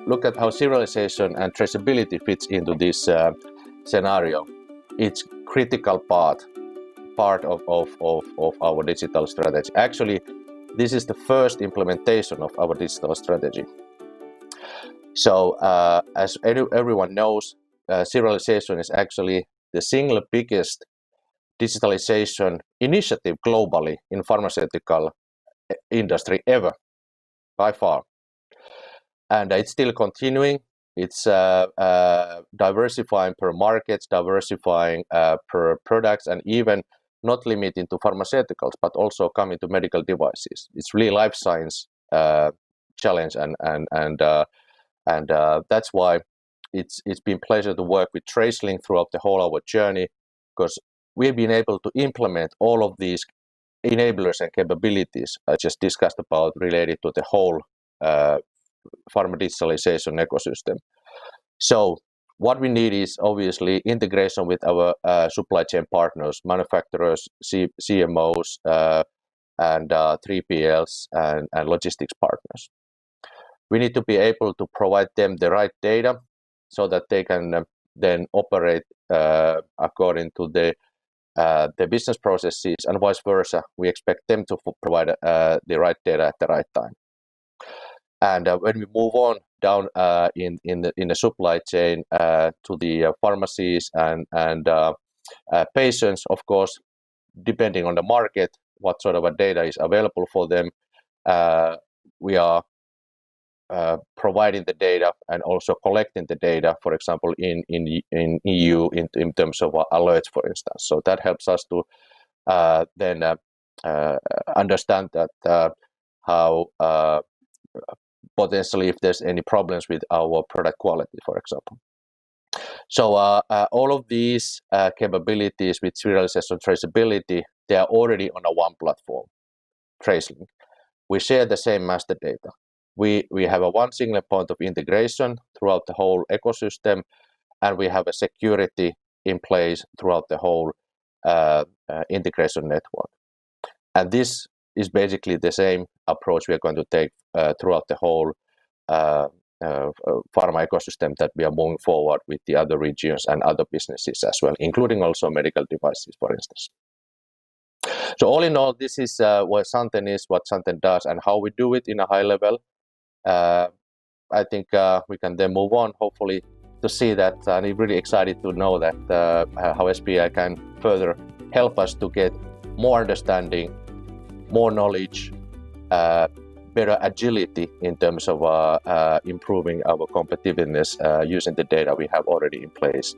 Look at how serialization and traceability fits into this scenario. It's critical part of our digital strategy. Actually, this is the first implementation of our digital strategy. So as everyone knows, serialization is actually the single biggest digitalization initiative globally in pharmaceutical industry ever, by far. And it's still continuing. It's diversifying per markets, diversifying per products, and even not limiting to pharmaceuticals, but also coming to medical devices. It's really life science challenge, and that's why it's been a pleasure to work with TraceLink throughout the whole of our journey, because we've been able to implement all of these enablers and capabilities I just discussed about related to the whole pharma digitalization ecosystem. So what we need is obviously integration with our supply chain partners, manufacturers, CMOs, and 3PLs and logistics partners. We need to be able to provide them the right data so that they can then operate according to the business processes, and vice versa. We expect them to provide the right data at the right time. And when we move on down in the supply chain to the pharmacies and patients, of course, depending on the market, what sort of a data is available for them, we are providing the data and also collecting the data, for example, in EU in terms of alerts, for instance. So that helps us to then understand that how potentially if there's any problems with our product quality, for example. So all of these capabilities with serialization traceability, they are already on a one platform, TraceLink. We share the same master data. We have a one single point of integration throughout the whole ecosystem, and we have a security in place throughout the whole integration network. And this is basically the same approach we are going to take throughout the whole pharma ecosystem that we are moving forward with the other regions and other businesses as well, including also medical devices, for instance. So all in all, this is what Santen is, what Santen does, and how we do it in a high level. I think we can then move on, hopefully, to see that. And I'm really excited to know that how SPI can further help us to get more understanding, more knowledge, better agility in terms of improving our competitiveness using the data we have already in place.